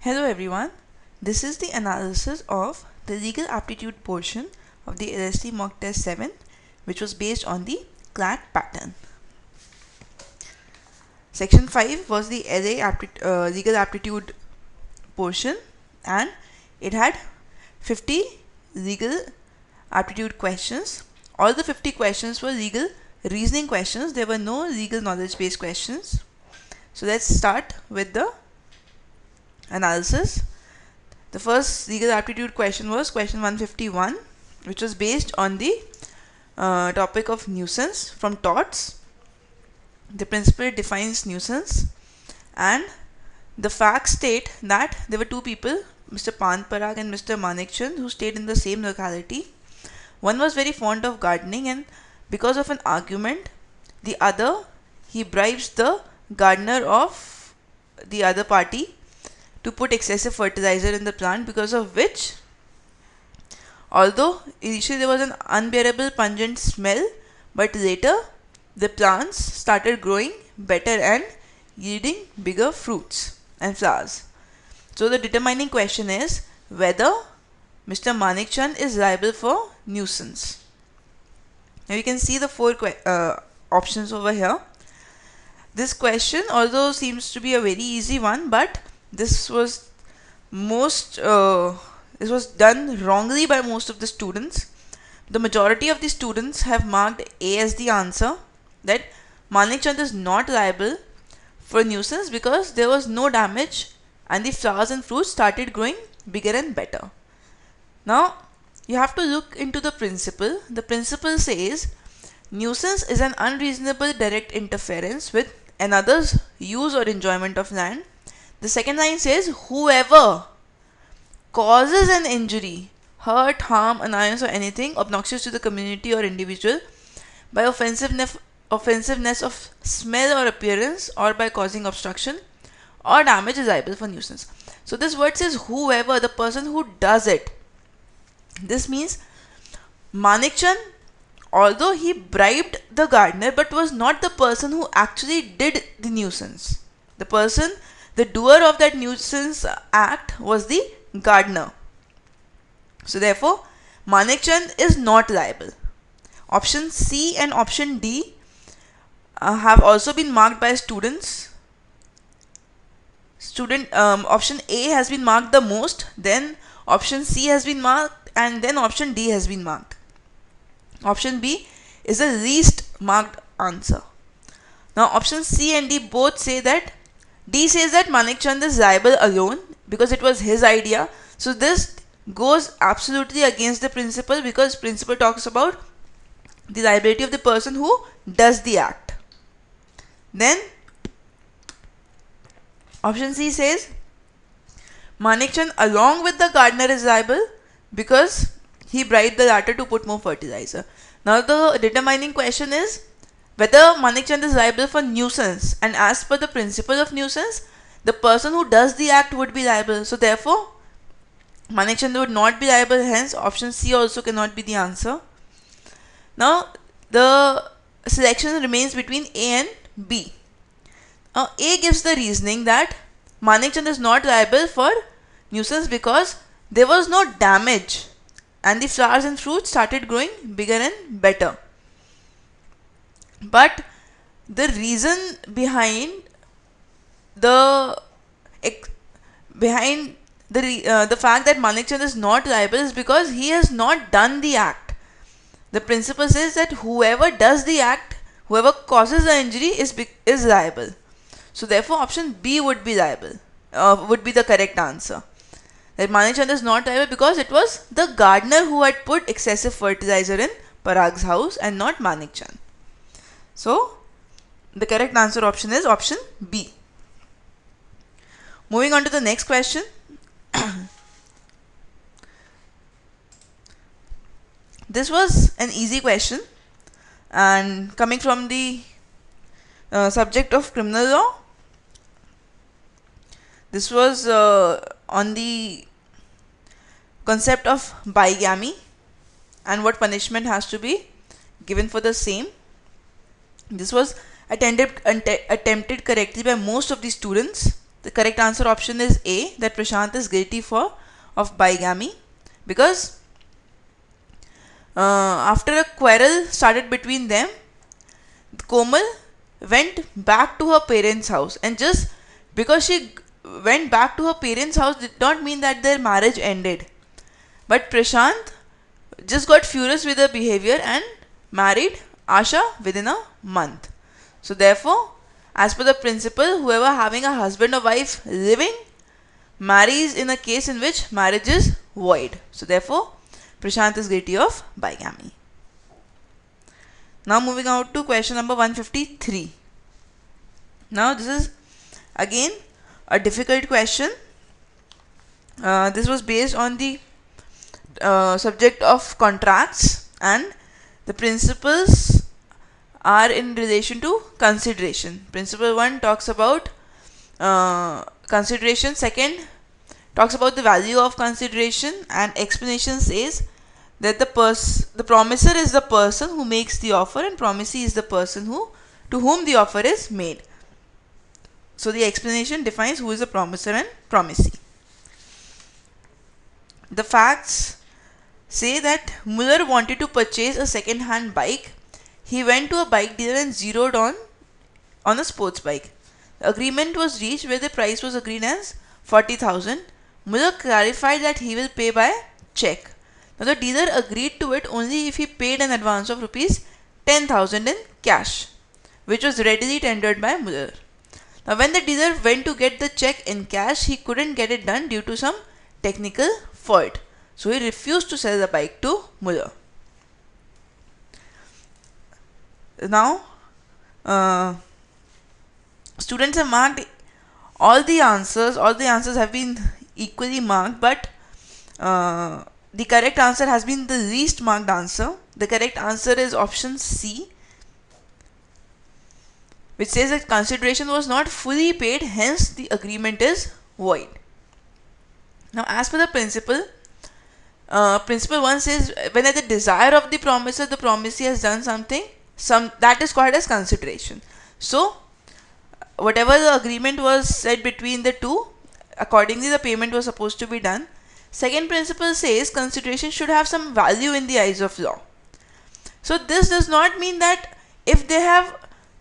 Hello everyone, this is the analysis of the legal aptitude portion of the LST mock test 7, which was based on the CLAT pattern. Section 5 was the legal aptitude portion, and it had 50 legal aptitude questions. All the 50 questions were legal reasoning questions. There were no legal knowledge based questions. So let's start with the analysis. The first legal aptitude question was question 151, which was based on the topic of nuisance from torts. The principle defines nuisance, and the facts state that there were two people, Mr. Panparag and Mr. Manikchand, who stayed in the same locality. One was very fond of gardening, and because of an argument, the other, he bribes the gardener of the other party to put excessive fertilizer in the plant, because of which, although initially there was an unbearable pungent smell, but later the plants started growing better and yielding bigger fruits and flowers. So the determining question is whether Mr. Manikchand is liable for nuisance. Now you can see the four options over here. This question, although seems to be a very easy one, but this was done wrongly by most of the students. The majority of the students have marked A as the answer, that Manikchand is not liable for nuisance because there was no damage and the flowers and fruits started growing bigger and better. Now you have to look into the principle. The principle says nuisance is an unreasonable direct interference with another's use or enjoyment of land. The second line says whoever causes an injury, hurt, harm, annoyance or anything obnoxious to the community or individual by offensiveness of smell or appearance, or by causing obstruction or damage, is liable for nuisance. So this word says whoever, the person who does it. This means Manikchand, although he bribed the gardener, but was not the person who actually did the nuisance. The doer of that nuisance act was the gardener. So therefore, Manikchand is not liable. Option C and option D have also been marked by students. Option A has been marked the most, then option C has been marked, and then option D has been marked. Option B is the least marked answer. Now option C and D both say that D says that Manikchand is liable alone because it was his idea. So this goes absolutely against the principle, because principle talks about the liability of the person who does the act. Then option C says Manikchand along with the gardener is liable because he bribed the latter to put more fertilizer. Now the determining question is whether Manikchand is liable for nuisance, and as per the principle of nuisance, the person who does the act would be liable. So therefore, Manikchand would not be liable, hence option C also cannot be the answer. Now the selection remains between A and B. Now A gives the reasoning that Manikchand is not liable for nuisance because there was no damage and the flowers and fruits started growing bigger and better. But the reason behind the fact that Manikchand is not liable is because he has not done the act. The principle says that whoever does the act, whoever causes the injury is liable. So therefore option B would be liable, would be the correct answer. That Manikchand is not liable because it was the gardener who had put excessive fertilizer in Parag's house and not Manikchand. So the correct answer option is option B. Moving on to the next question. This was an easy question and coming from the subject of criminal law. This was on the concept of bigamy and what punishment has to be given for the same. This was attempted correctly by most of the students. The correct answer option is A, that Prashant is guilty of bigamy, because after a quarrel started between them, Komal went back to her parents' house, and just because she went back to her parents' house did not mean that their marriage ended. But Prashant just got furious with her behavior and married Asha within a month. So therefore, as per the principle, whoever having a husband or wife living marries in a case in which marriage is void. So therefore, Prashant is guilty of bigamy. Now moving out to question number 153. Now this is again a difficult question. This was based on the subject of contracts, and the principles are in relation to consideration. Principle 1 talks about consideration, second talks about the value of consideration, and explanation says that the promisor is the person who makes the offer and promisee is the person to whom the offer is made. So the explanation defines who is the promisor and promisee. The facts say that Muller wanted to purchase a second-hand bike. He went to a bike dealer and zeroed on a sports bike. The agreement was reached where the price was agreed as 40,000. Muller clarified that he will pay by check. Now the dealer agreed to it only if he paid an advance of rupees 10,000 in cash, which was readily tendered by Muller. Now when the dealer went to get the check in cash, he couldn't get it done due to some technical fault. So he refused to sell the bike to Muller. Now, students have marked all the answers. All the answers have been equally marked, but the correct answer has been the least marked answer. The correct answer is option C, which says that consideration was not fully paid, hence the agreement is void. Now, as per the principle, principle 1 says when at the desire of the promisor, the promisee has done something, that is called as consideration. So, whatever the agreement was said between the two, accordingly the payment was supposed to be done. Second principle says consideration should have some value in the eyes of law. So this does not mean that if they have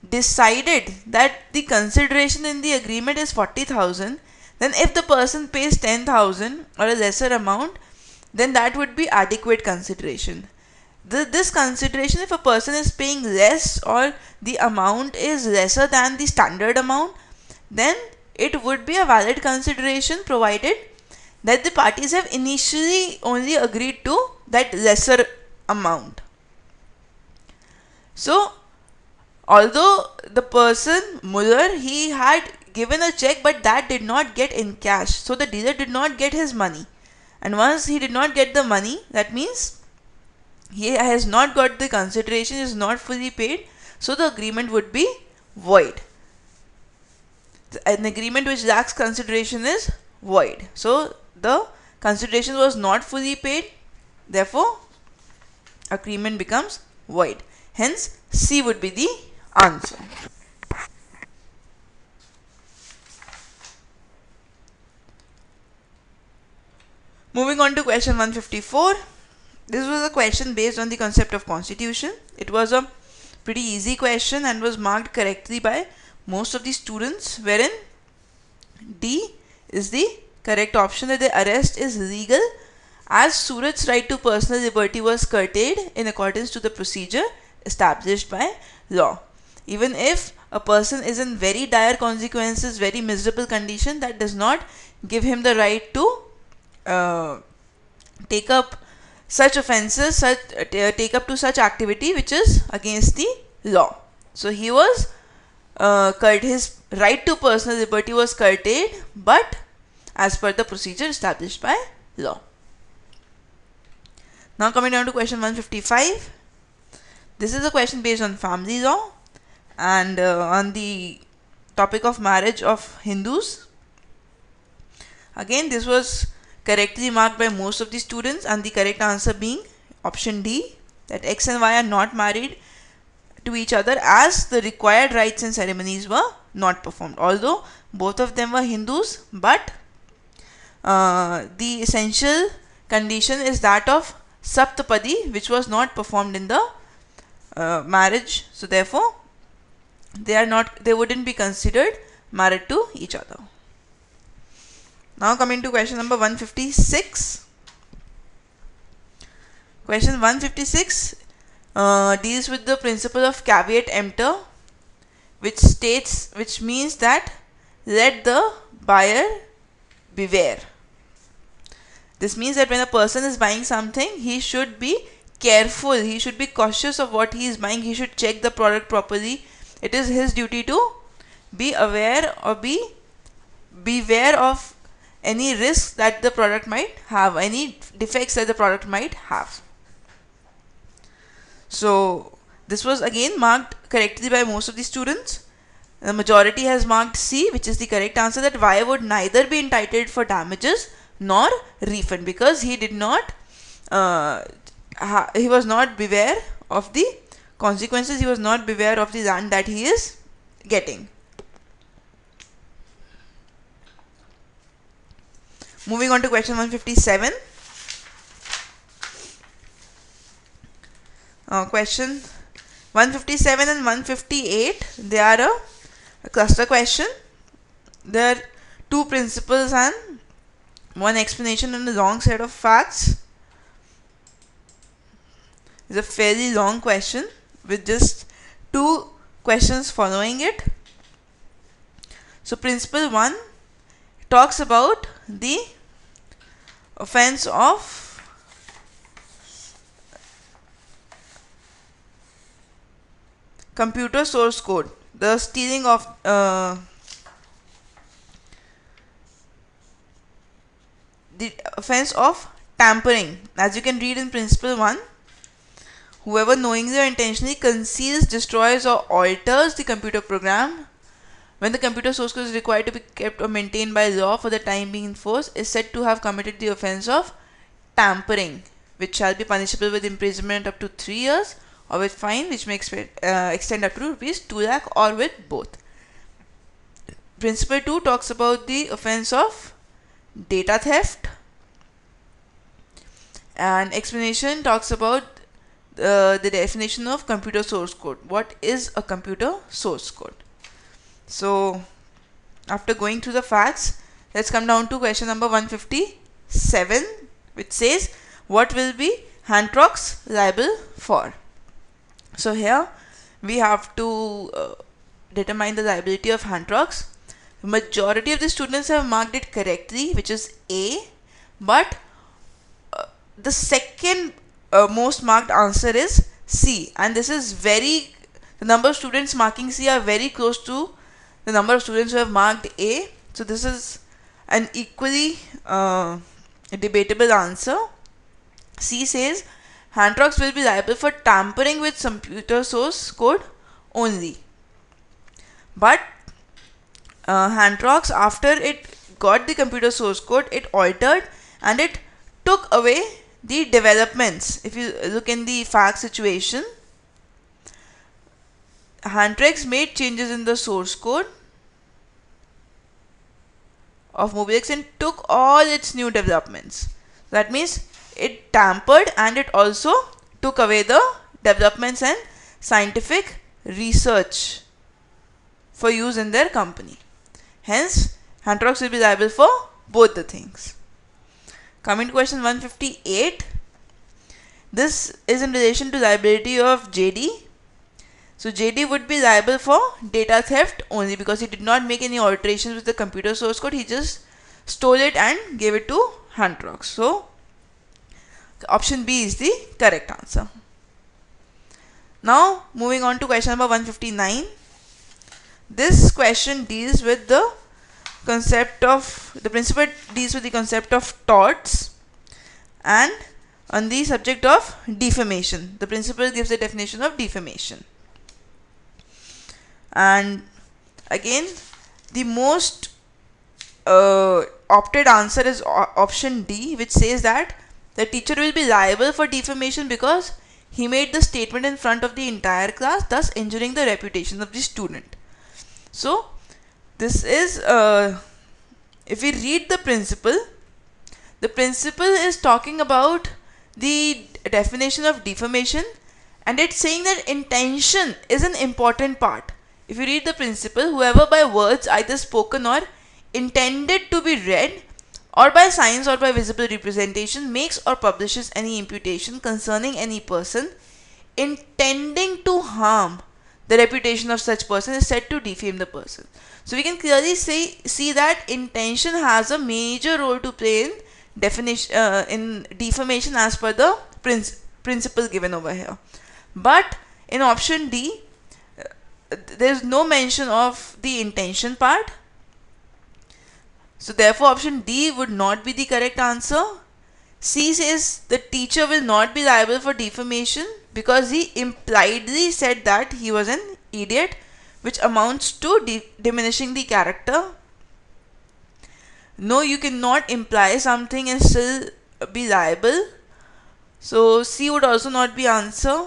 decided that the consideration in the agreement is 40,000, then if the person pays 10,000 or a lesser amount, then that would be adequate consideration. This consideration, if a person is paying less or the amount is lesser than the standard amount, then it would be a valid consideration provided that the parties have initially only agreed to that lesser amount. So, although the person, Muller, he had given a check, but that did not get in cash. So, the dealer did not get his money. And once he did not get the money, that means he has not got the consideration, is not fully paid. So, the agreement would be void. An agreement which lacks consideration is void. So, the consideration was not fully paid, therefore agreement becomes void. Hence, C would be the answer. Moving on to question 154. This was a question based on the concept of constitution. It was a pretty easy question and was marked correctly by most of the students, wherein D is the correct option, that the arrest is legal as Surat's right to personal liberty was curtailed in accordance to the procedure established by law. Even if a person is in very dire consequences, very miserable condition, that does not give him the right to take up such offences, take up to such activity which is against the law. So he was his right to personal liberty was curtailed, but as per the procedure established by law. Now coming down to question 155. This is a question based on family law and on the topic of marriage of Hindus. Again, this was correctly marked by most of the students, and the correct answer being option D, that X and Y are not married to each other as the required rites and ceremonies were not performed. Although both of them were Hindus, but the essential condition is that of Saptapadi, which was not performed in the marriage. So therefore, they wouldn't be considered married to each other. Now coming to question number 156. Question 156 deals with the principle of caveat emptor, which means that let the buyer beware. This means that when a person is buying something, he should be careful, he should be cautious of what he is buying, he should check the product properly. It is his duty to be aware or beware of any risks that the product might have, any defects that the product might have. So this was again marked correctly by most of the students. The majority has marked C, which is the correct answer, that buyer would neither be entitled for damages nor refund because he did not he was not beware of the consequences, he was not beware of the land that he is getting. Moving on to question 157. Question 157 and 158, they are a cluster question. There are two principles and one explanation on the wrong set of facts. It's a fairly long question with just two questions following it. So principle 1 talks about the offense of computer source code, the stealing of the offense of tampering. As you can read in principle 1, whoever knowingly or intentionally conceals, destroys or alters the computer program when the computer source code is required to be kept or maintained by law for the time being in force is said to have committed the offense of tampering, which shall be punishable with imprisonment up to 3 years or with fine which may extend up to rupees 2 lakh or with both. Principle 2 talks about the offense of data theft, and explanation talks about the definition of computer source code. What is a computer source code? So after going through the facts, let's come down to question number 157, which says what will be Hantrox liable for? So here we have to determine the liability of Hantrox. The majority of the students have marked it correctly, which is A, but the second most marked answer is C, and this is the number of students marking C are very close to the number of students who have marked A. So this is an equally debatable answer. C says Hantrox will be liable for tampering with computer source code only. But Hantrox, after it got the computer source code, it altered and it took away the developments. If you look in the fact situation, Hantrox made changes in the source code of Mobilex and took all its new developments. That means it tampered and it also took away the developments and scientific research for use in their company. Hence, Hantrox will be liable for both the things. Coming to question 158. This is in relation to liability of JD. So JD would be liable for data theft only because he did not make any alterations with the computer source code. He just stole it and gave it to Hantrox. So option B is the correct answer. Now moving on to question number 159. This question deals with the principle deals with the concept of torts and on the subject of defamation. The principle gives the definition of defamation. And again, the most opted answer is option D, which says that the teacher will be liable for defamation because he made the statement in front of the entire class, thus injuring the reputation of the student. So This is, if we read the principle is talking about the definition of defamation, and it's saying that intention is an important part. If you read the principle, whoever by words either spoken or intended to be read, or by signs or by visible representation, makes or publishes any imputation concerning any person intending to harm the reputation of such person, is said to defame the person. So we can clearly see that intention has a major role to play in defamation as per the principle given over here. But in option D, there is no mention of the intention part. So therefore option D would not be the correct answer. C says the teacher will not be liable for defamation because he impliedly said that he was an idiot, which amounts to diminishing the character. No, you cannot imply something and still be liable. So C would also not be answer.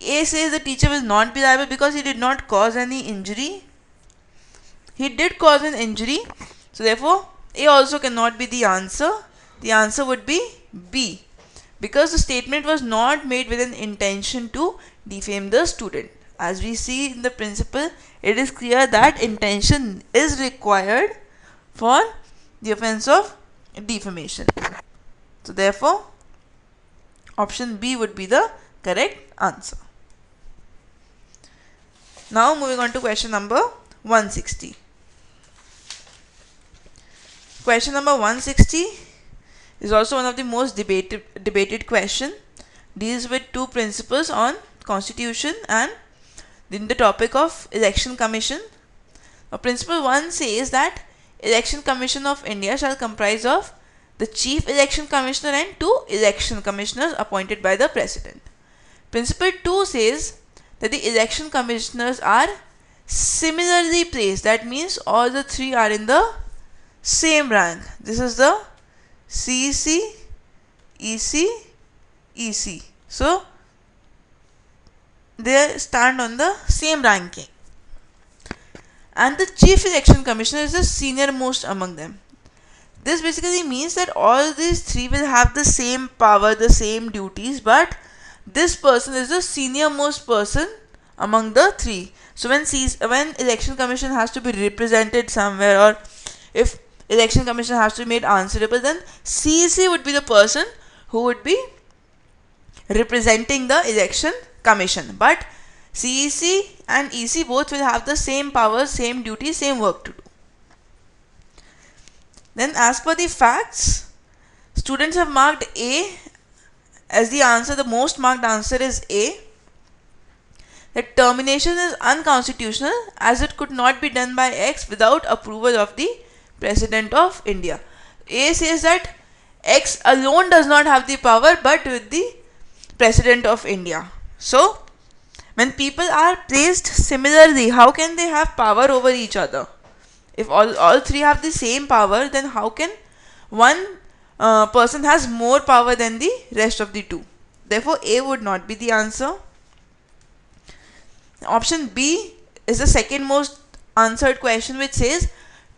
A says the teacher will not be liable because he did not cause any injury. He did cause an injury. So therefore A also cannot be the answer. The answer would be B, because the statement was not made with an intention to defame the student. As we see in the principle, it is clear that intention is required for the offense of defamation. So therefore option B would be the correct answer. Now moving on to question number 160. Question number 160 is also one of the most debated question. Deals with two principles on constitution and in the topic of election commission. Now, principle 1 says that election commission of India shall comprise of the chief election commissioner and 2 election commissioners appointed by the president. Principle 2 says that the election commissioners are similarly placed. That means all the 3 are in the same rank. This is the CEC, EC, EC. So they stand on the same ranking. And the chief election commissioner is the senior most among them. This basically means that all these 3 will have the same power, the same duties, but this person is the senior most person among the 3. So when election commission has to be represented somewhere, or if election commission has to be made answerable, then CEC would be the person who would be representing the election commission. But CEC and EC both will have the same powers, same duties, same work to do. Then as per the facts, students have marked A as the answer. The most marked answer is A. That termination is unconstitutional as it could not be done by X without approval of the President of India. A says that X alone does not have the power but with the President of India. So when people are placed similarly, how can they have power over each other? If all 3 have the same power, then how can one person has more power than the rest of the 2? Therefore A would not be the answer. Option B is the second most answered question, which says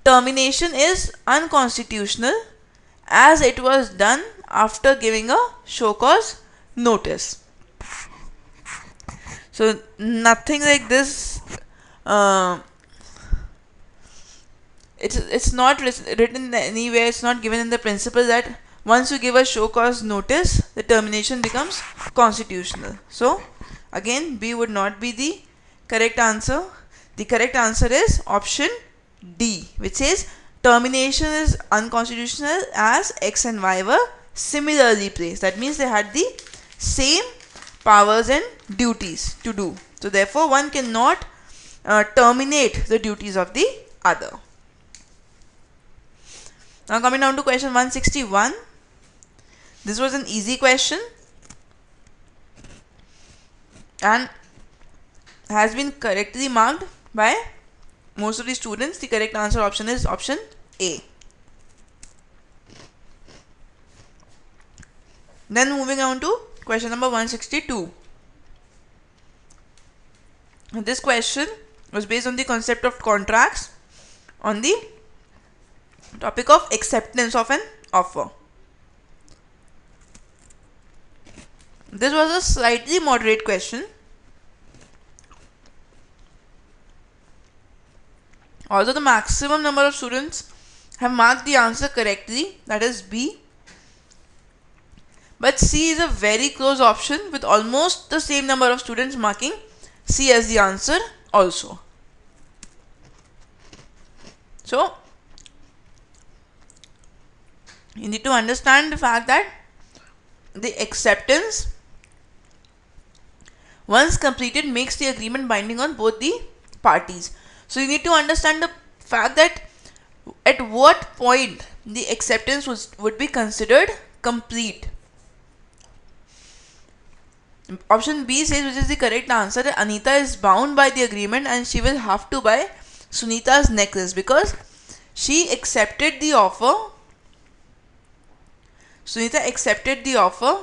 termination is unconstitutional as it was done after giving a show cause notice. So nothing like this. It's not written anywhere. It's not given in the principle that once you give a show cause notice, the termination becomes constitutional. So again, B would not be the correct answer. The correct answer is option D, which says termination is unconstitutional as X and Y were similarly placed. That means they had the same powers and duties to do. So therefore one cannot terminate the duties of the other. Now coming down to question 161. This was an easy question and has been correctly marked by most of the students. The correct answer option is option A. Then moving on to question number 162. This question was based on the concept of contracts, on the topic of acceptance of an offer. This was a slightly moderate question. Although the maximum number of students have marked the answer correctly, that is B, but C is a very close option with almost the same number of students marking C as the answer also. So, you need to understand the fact that the acceptance, once completed, makes the agreement binding on both the parties. So, you need to understand the fact that at what point the acceptance would be considered complete. Option B says, which is the correct answer, that Anita is bound by the agreement and she will have to buy Sunita's necklace because she accepted the offer. Sunita accepted the offer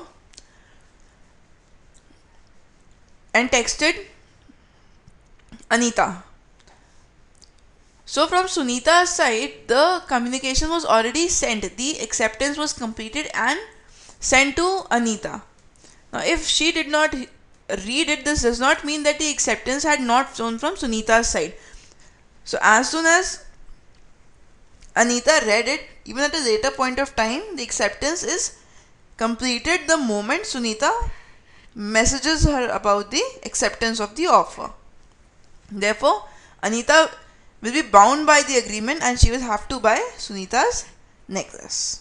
and texted Anita. So from Sunita's side, the communication was already sent. The acceptance was completed and sent to Anita. Now, if she did not read it, this does not mean that the acceptance had not flown from Sunita's side. So, as soon as Anita read it, even at a later point of time, the acceptance is completed the moment Sunita messages her about the acceptance of the offer. Therefore, Anita will be bound by the agreement and she will have to buy Sunita's necklace.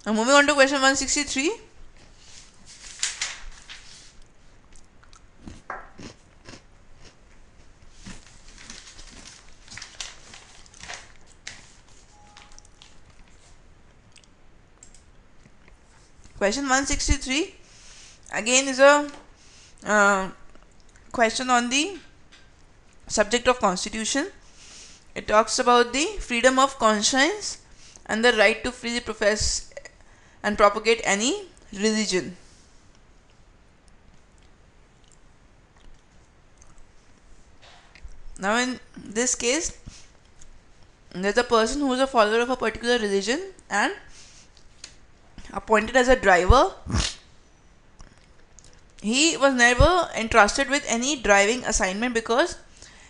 Now moving on to question 163. Question 163 again is a question on the subject of constitution. It talks about the freedom of conscience and the right to freely profess and propagate any religion. Now in this case, there's a person who is a follower of a particular religion and appointed as a driver. He was never entrusted with any driving assignment because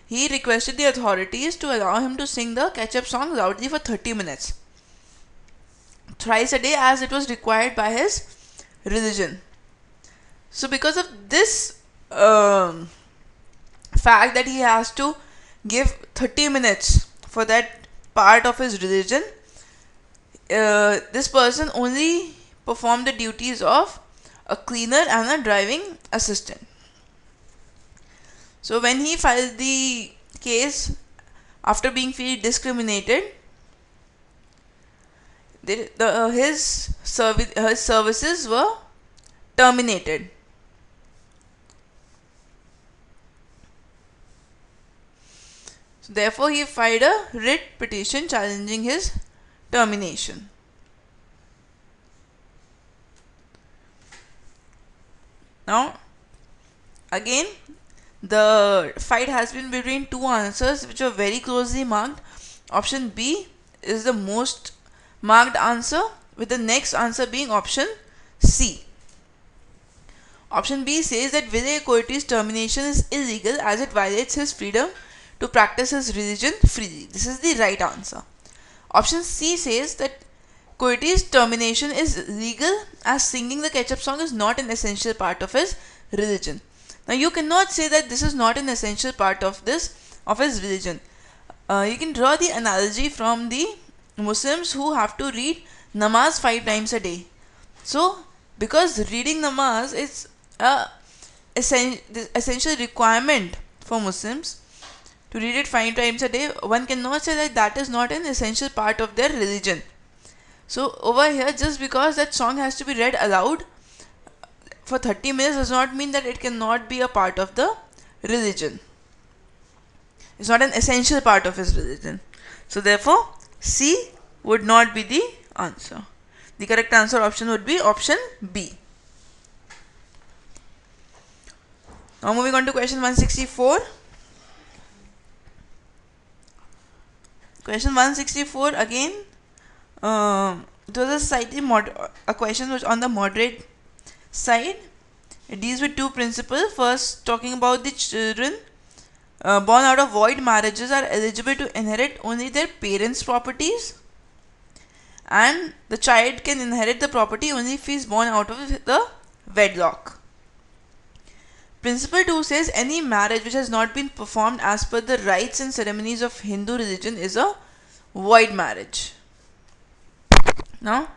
he requested the authorities to allow him to sing the catch-up song loudly for 30 minutes. Thrice a day as it was required by his religion. So because of this fact that he has to give 30 minutes for that part of his religion, this person only performed the duties of a cleaner and a driving assistant. So when he filed the case after being freely discriminated, his services were terminated. So therefore, he filed a writ petition challenging his termination. Now, again, the fight has been between two answers which are very closely marked. Option B is the most marked answer, with the next answer being option C. Option B says that Vijay Koiti's termination is illegal as it violates his freedom to practice his religion freely. This is the right answer. Option C says that Koiti's termination is legal as singing the catch-up song is not an essential part of his religion. Now you cannot say that this is not an essential part of his religion. You can draw the analogy from the Muslims who have to read namaz 5 times a day. So because reading namaz is a essential requirement for Muslims to read it 5 times a day, one cannot say that that is not an essential part of their religion. So over here, just because that song has to be read aloud for 30 minutes does not mean that it cannot be a part of the religion. It's not an essential part of his religion. So therefore, C would not be the answer. The correct answer option would be option B. Now moving on to question 164. Question 164 again. It was a slightly a question which on the moderate side. It deals with two principles. First, talking about the children born out of void marriages are eligible to inherit only their parents' properties, and the child can inherit the property only if he is born out of the wedlock. Principle 2 says any marriage which has not been performed as per the rites and ceremonies of Hindu religion is a void marriage. Now,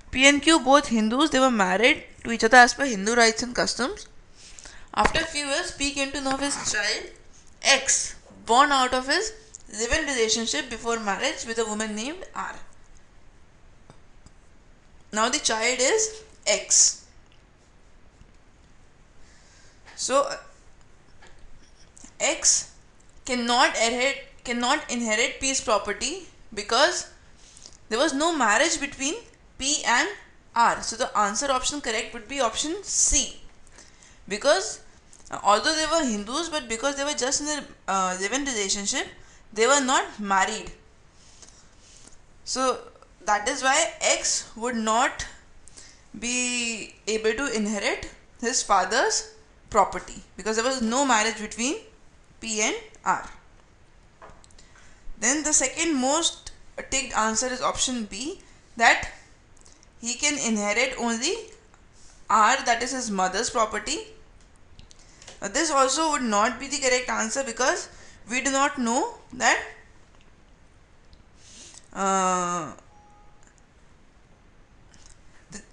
P and Q, both Hindus, they were married to each other as per Hindu rites and customs. After a few years, P came to know of his child X, born out of his live-in relationship before marriage with a woman named R. Now the child is X. So X cannot inherit P's property because there was no marriage between P and R. So the answer option correct would be option C. Because although they were Hindus, but because they were just in a live-in relationship, they were not married. So that is why X would not be able to inherit his father's property because there was no marriage between P and R. Then the second most ticked answer is option B, that he can inherit only R, that is his mother's property. Now, this also would not be the correct answer because we do not know that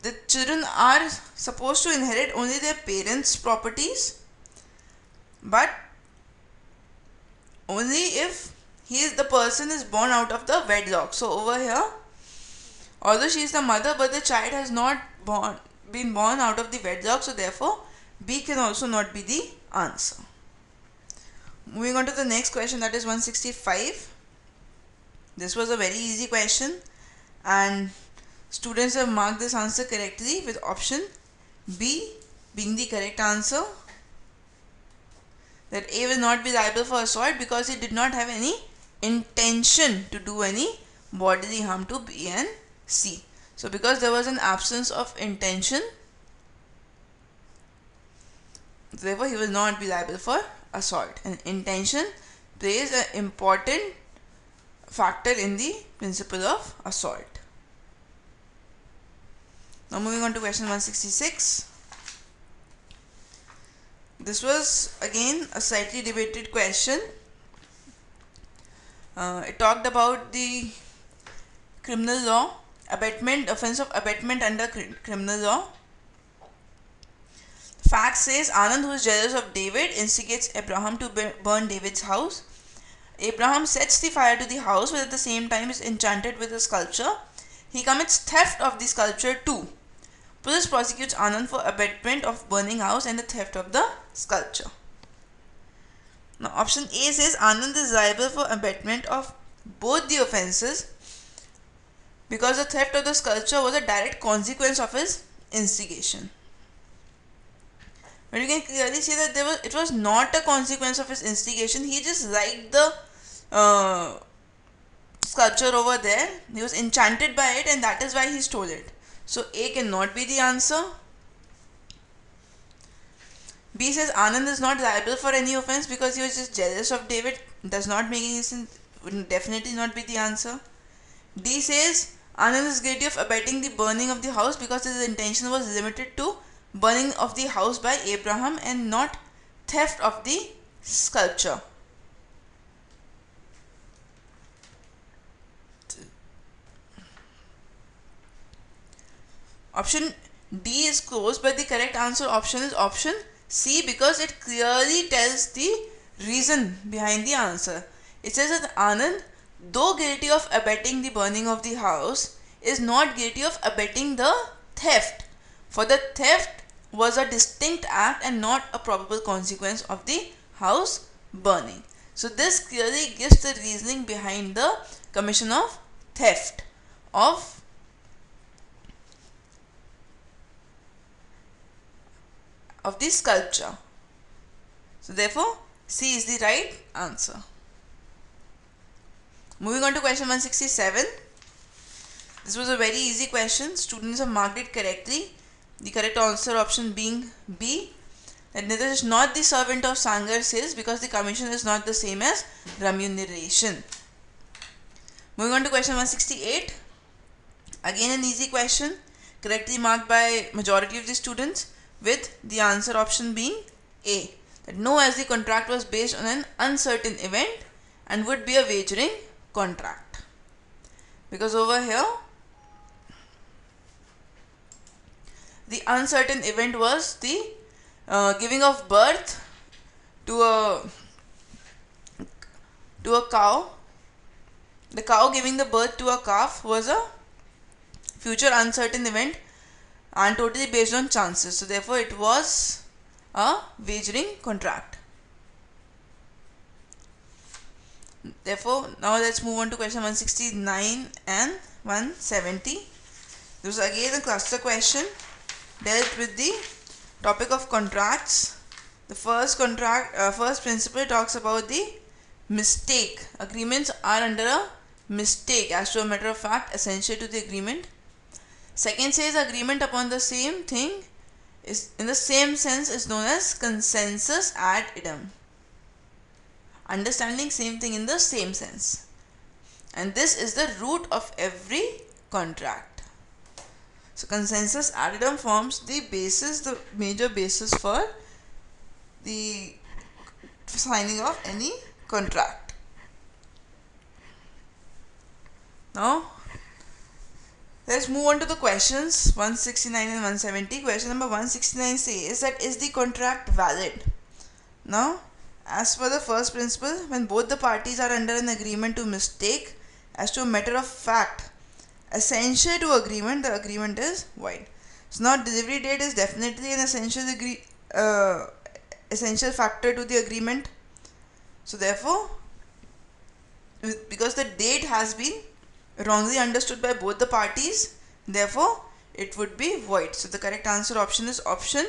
the children are supposed to inherit only their parents' properties, but only if the person is born out of the wedlock. So over here, although she is the mother, but the child has not been born out of the wedlock, so therefore B can also not be the answer. Moving on to the next question, that is 165. This was a very easy question and students have marked this answer correctly with option B being the correct answer, that A will not be liable for assault because he did not have any intention to do any bodily harm to B and C. So because there was an absence of intention, therefore he will not be liable for assault. And intention plays an important factor in the principle of assault. Now moving on to question 166. This was again a slightly debated question. It talked about the criminal law, offense of abetment under criminal law. Fact says Anand, who is jealous of David, instigates Abraham to burn David's house. Abraham sets the fire to the house, but at the same time is enchanted with a sculpture. He commits theft of the sculpture too. Police prosecutes Anand for abetment of burning house and the theft of the sculpture. Now option A says Anand is liable for abetment of both the offences because the theft of the sculpture was a direct consequence of his instigation. But you can clearly see that it was not a consequence of his instigation. He just liked the sculpture over there. He was enchanted by it and that is why he stole it. So A cannot be the answer. B says Anand is not liable for any offense because he was just jealous of David. Does not make any sense. Would definitely not be the answer. D says Anand is guilty of abetting the burning of the house because his intention was limited to burning of the house by Abraham and not theft of the sculpture. Option D is closed, but the correct answer option is option C because it clearly tells the reason behind the answer. It says that Anand, though guilty of abetting the burning of the house, is not guilty of abetting the theft, for the theft was a distinct act and not a probable consequence of the house burning. So this clearly gives the reasoning behind the commission of theft of the sculpture. So therefore C is the right answer. Moving on to question 167. This was a very easy question. Students have marked it correctly. The correct answer option being B, that Nitish is not the servant of Sangar says because the commission is not the same as remuneration. Moving on to question 168. Again an easy question, correctly marked by majority of the students, with the answer option being A, that no, as the contract was based on an uncertain event and would be a wagering contract. Because over here the uncertain event was the giving of birth to a cow. The cow giving the birth to a calf was a future uncertain event and totally based on chances. So therefore it was a wagering contract. Therefore now let's move on to question 169 and 170. This was again a cluster question, dealt with the topic of contracts. The first principle talks about the mistake. Agreements are under a mistake as to a matter of fact essential to the agreement. Second says agreement upon the same thing is in the same sense is known as consensus ad idem. Understanding same thing in the same sense. And this is the root of every contract. So consensus ad idem forms the basis, the major basis for the signing of any contract. Now let's move on to the questions 169 and 170. Question number 169 says that is the contract valid? Now, as per the first principle, when both the parties are under an agreement to mistake as to a matter of fact essential to agreement, the agreement is void. So now delivery date is definitely an essential factor to the agreement. So therefore, because the date has been wrongly understood by both the parties, therefore it would be void. So the correct answer option is option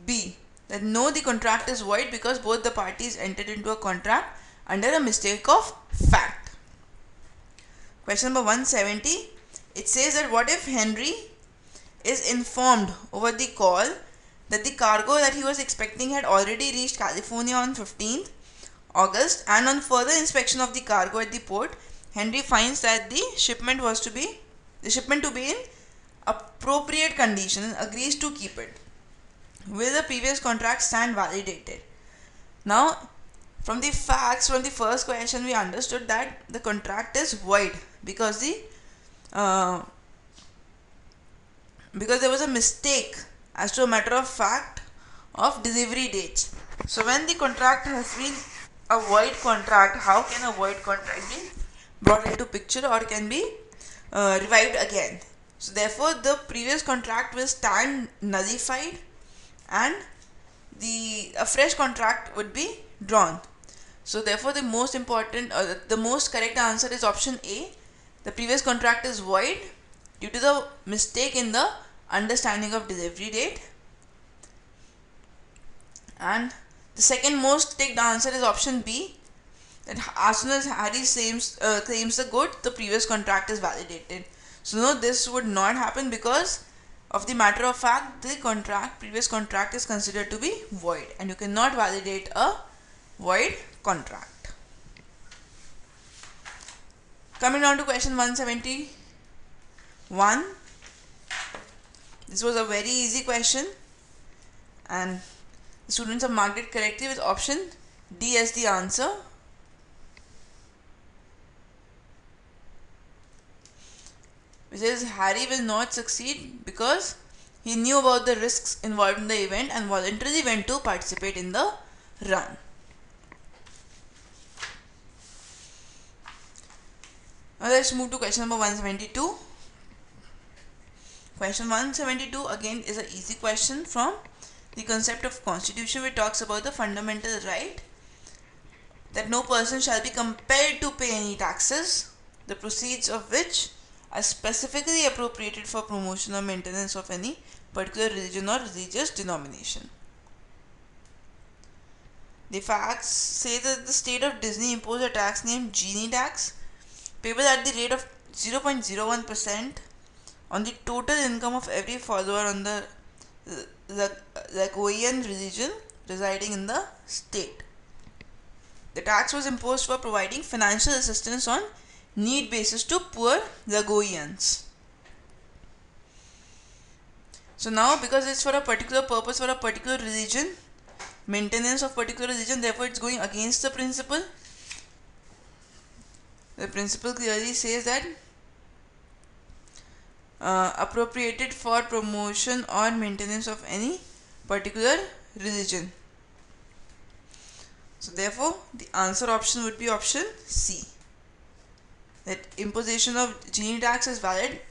B, that no, the contract is void because both the parties entered into a contract under a mistake of fact. Question number 170. It says that what if Henry is informed over the call that the cargo that he was expecting had already reached California on 15th August, and on further inspection of the cargo at the port, Henry finds that the shipment to be in appropriate condition and agrees to keep it. Will the previous contract stand validated? Now, from the facts from the first question, we understood that the contract is void because there was a mistake as to a matter of fact of delivery dates. So when the contract has been a void contract, how can a void contract be brought into picture or can be revived again? So therefore the previous contract will stand nullified and a fresh contract would be drawn. So therefore the most correct answer is option A. The previous contract is void due to the mistake in the understanding of delivery date. And the second most ticked answer is option B, that as soon as Harry claims the good, the previous contract is validated. So no, this would not happen because of the matter of fact the previous contract is considered to be void and you cannot validate a void contract. Coming down to question 171. This was a very easy question and the students have marked it correctly with option D as the answer. Which is Harry will not succeed because he knew about the risks involved in the event and voluntarily went to participate in the run. Now let's move to question number 172. Question 172 again is an easy question from the concept of constitution, which talks about the fundamental right that no person shall be compelled to pay any taxes, the proceeds of which are specifically appropriated for promotion or maintenance of any particular religion or religious denomination. The facts say that the state of Disney imposed a tax named Genie tax, payable at the rate of 0.01% on the total income of every follower on the Lagosian religion residing in the state. The tax was imposed for providing financial assistance on need basis to poor Lagosians. So now, because it's for a particular purpose, for a particular religion, maintenance of particular religion, therefore it's going against the principle. The principle clearly says that appropriated for promotion or maintenance of any particular religion. So therefore the answer option would be option C, that imposition of Genie tax is valid.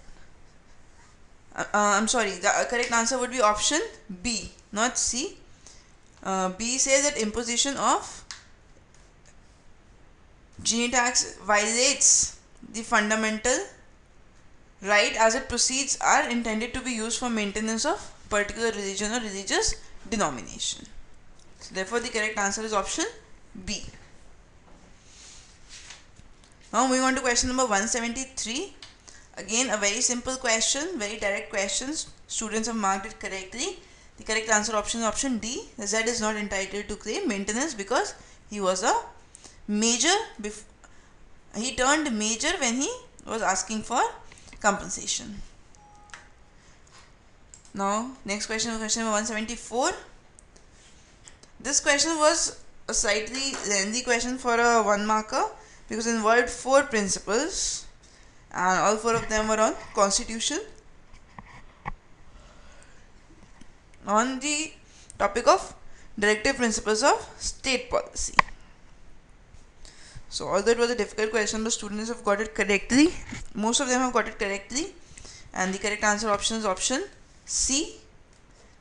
The correct answer would be option B, not C. B says that imposition of Genie tax violates the fundamental right, as its proceeds are intended to be used for maintenance of particular religion or religious denomination. So therefore the correct answer is option B. Now moving on to question number 173. Again a very simple question, very direct questions. Students have marked it correctly. The correct answer option is option D. The Z is not entitled to claim maintenance because he was a major. He turned major when he was asking for compensation. Now next question number 174. This question was a slightly lengthy question for a 1 marker because it involved 4 principles and all 4 of them were on constitution, on the topic of directive principles of state policy. So although it was a difficult question, the students have got it correctly. Most of them have got it correctly, and the correct answer option is option C,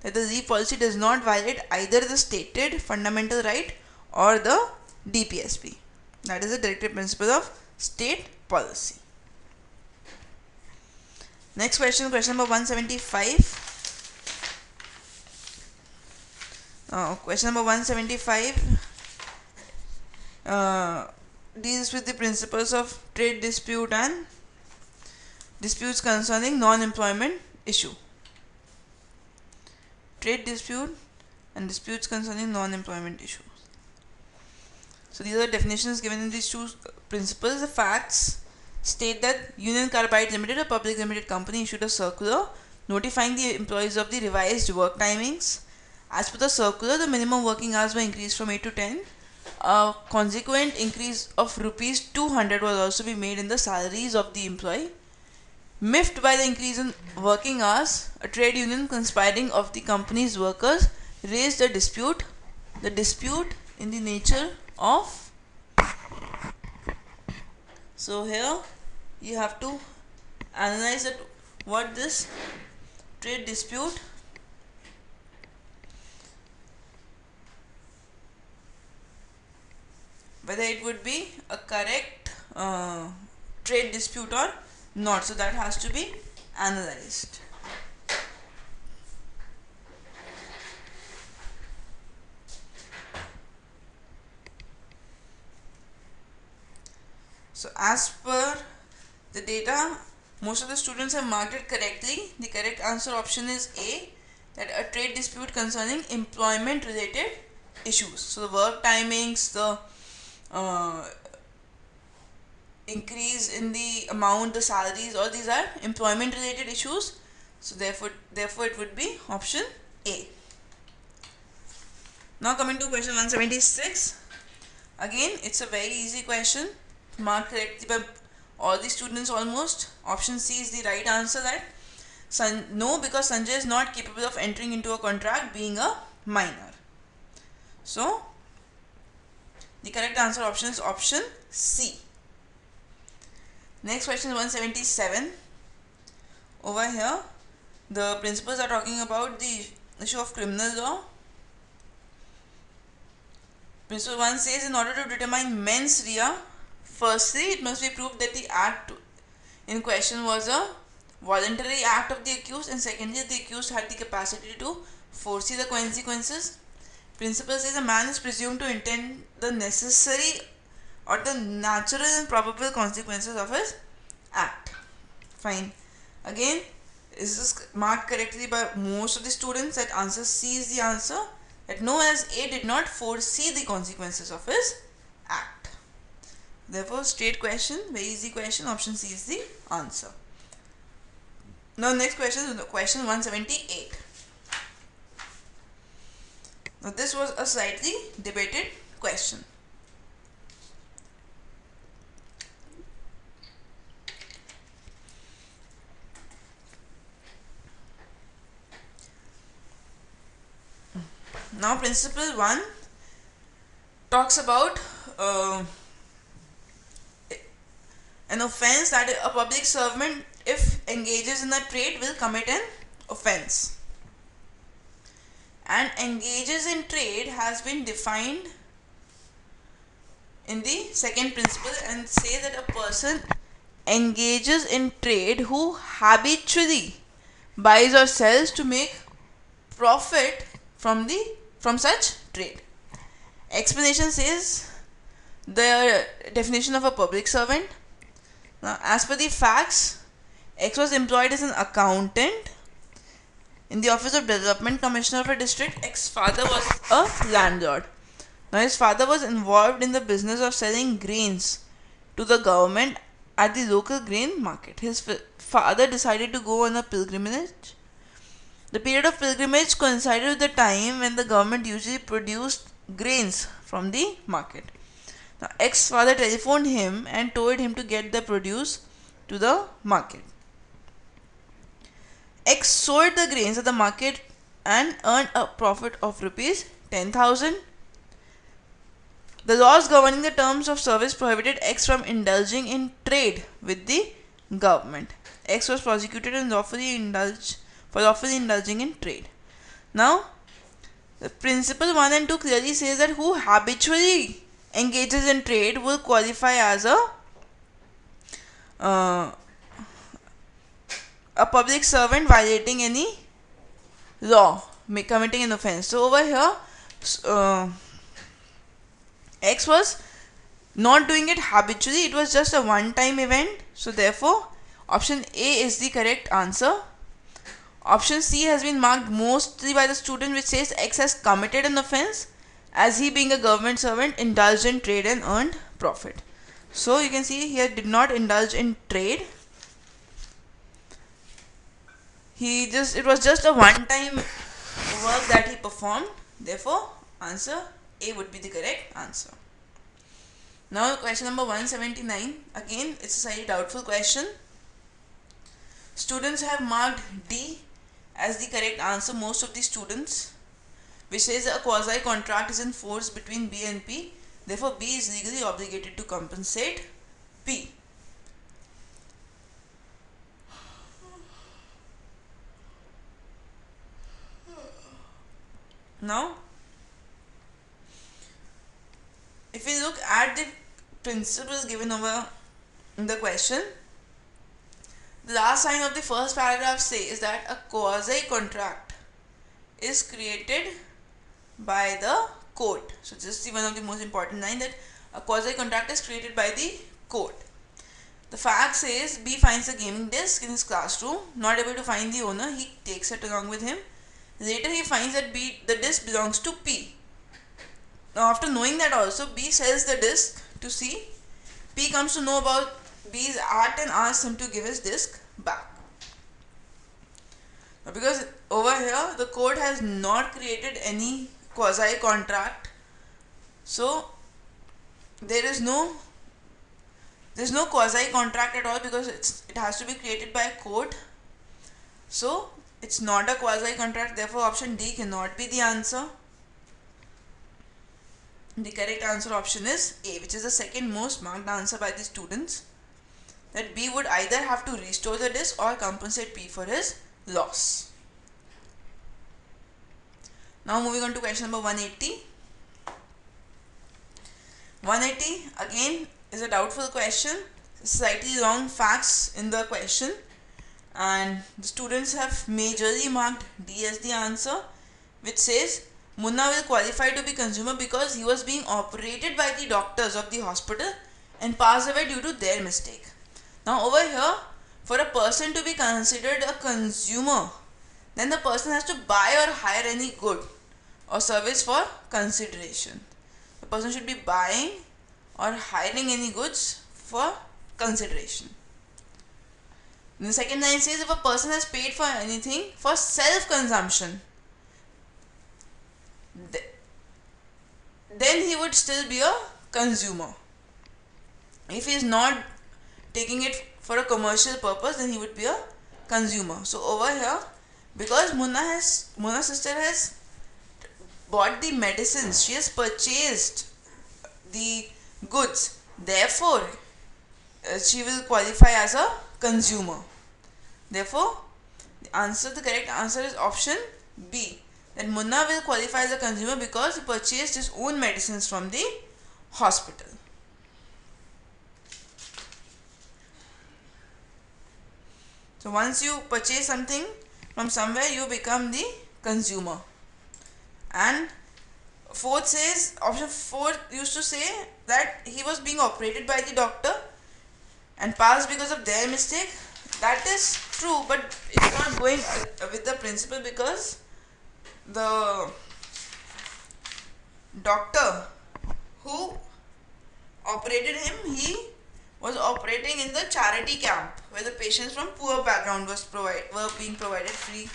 that the leave policy does not violate either the stated fundamental right or the DPSP. That is the directive principle of state policy. Next question, question number 175. Question number 175 deals with the principles of trade dispute and disputes concerning non-employment issue. Trade dispute and disputes concerning non-employment issues. So these are definitions given in these 2 principles. The facts state that Union Carbide Limited, a public limited company, issued a circular notifying the employees of the revised work timings. As per the circular, the minimum working hours were increased from 8 to 10. A consequent increase of rupees 200 will also be made in the salaries of the employee. Miffed by the increase in working hours, a trade union conspiring of the company's workers raised a dispute. The dispute in the nature of, so here you have to analyze that what this trade dispute, whether it would be a correct trade dispute or not. So that has to be analyzed. So as per the data, most of the students have marked it correctly. The correct answer option is A, that a trade dispute concerning employment related issues. So the work timings, the increase in the amount, the salaries, all these are employment related issues. So therefore it would be option A. Now coming to question 176. Again, it's a very easy question, marked correctly by all the students almost. Option C is the right answer, that no, because Sanjay is not capable of entering into a contract being a minor. So the correct answer option is option C. Next question is 177. Over here, the principles are talking about the issue of criminal law. Principle 1 says, in order to determine mens rea, firstly, it must be proved that the act in question was a voluntary act of the accused, and secondly, the accused had the capacity to foresee the consequences. Principle says a man is presumed to intend the necessary or the natural and probable consequences of his act. Fine. Again, is this marked correctly by most of the students that answer C is the answer? That no, as A did not foresee the consequences of his act. Therefore, straight question, very easy question, option C is the answer. Now next question is question 178. Now this was a slightly debated question. Now principle 1 talks about an offense that a public servant, if engages in a trade, will commit an offense. And engages in trade has been defined in the second principle and say that a person engages in trade who habitually buys or sells to make profit from such trade. Explanation says the definition of a public servant. Now, as per the facts, X was employed as an accountant in the office of development commissioner of a district. X's father was a landlord. Now, his father was involved in the business of selling grains to the government at the local grain market. His father decided to go on a pilgrimage. The period of pilgrimage coincided with the time when the government usually produced grains from the market. Now, X's father telephoned him and told him to get the produce to the market. X sold the grains at the market and earned a profit of rupees 10,000. The laws governing the terms of service prohibited X from indulging in trade with the government. X was prosecuted and lawfully indulging in trade. Now, the principle 1 and 2 clearly says that who habitually engages in trade will qualify as a public servant violating any law, committing an offense. So over here, X was not doing it habitually, it was just a one-time event. So therefore, option A is the correct answer. Option C has been marked mostly by the student, which says X has committed an offense as he, being a government servant, indulged in trade and earned profit. So you can see here did not indulge in trade. It was just a one-time work that he performed. Therefore, answer A would be the correct answer. Now question number 179. Again, it's a slightly doubtful question. Students have marked D as the correct answer, most of the students, which says a quasi-contract is in force between B and P. Therefore, B is legally obligated to compensate P. Now, if we look at the principles given over in the question, the last line of the first paragraph says that a quasi-contract is created by the court. So this is one of the most important lines, that a quasi-contract is created by the court. The fact says B finds a gaming disc in his classroom, not able to find the owner, he takes it along with him. Later he finds that the disc belongs to P. Now after knowing that also, B sells the disc to C. P comes to know about B's act and asks him to give his disc back. Now because over here the court has not created any quasi-contract, so there's no quasi-contract at all, because it has to be created by a court. So it's not a quasi-contract, therefore option D cannot be the answer. The correct answer option is A, which is the second most marked answer by the students, that B would either have to restore the disc or compensate P for his loss. Now moving on to question number 180. 180 again is a doubtful question, slightly wrong facts in the question, and the students have majorly marked D as the answer, which says Munna will qualify to be consumer because he was being operated by the doctors of the hospital and passed away due to their mistake. Now over here, for a person to be considered a consumer, then the person has to buy or hire any good or service for consideration. The person should be buying or hiring any goods for consideration. In the second line says if a person has paid for anything for self-consumption, then he would still be a consumer. If he is not taking it for a commercial purpose, then he would be a consumer. So over here, because Munna's sister has bought the medicines, she has purchased the goods, therefore she will qualify as a consumer. Therefore, the correct answer is option B. That Munna will qualify as a consumer because he purchased his own medicines from the hospital. So once you purchase something from somewhere, you become the consumer. And fourth says, option 4 used to say that he was being operated by the doctor and passed because of their mistake. That is true, but it's not going with the principle because the doctor who operated him, he was operating in the charity camp where the patients from poor background were being provided free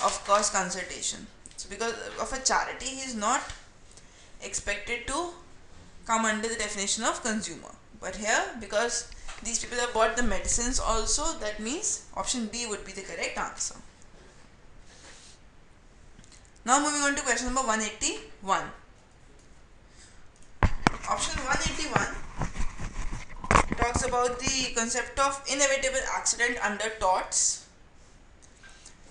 of cost consultation. So because of a charity, he is not expected to come under the definition of consumer. But here, because these people have bought the medicines also, that means option B would be the correct answer. Now moving on to question number 181. Option 181 talks about the concept of inevitable accident under torts.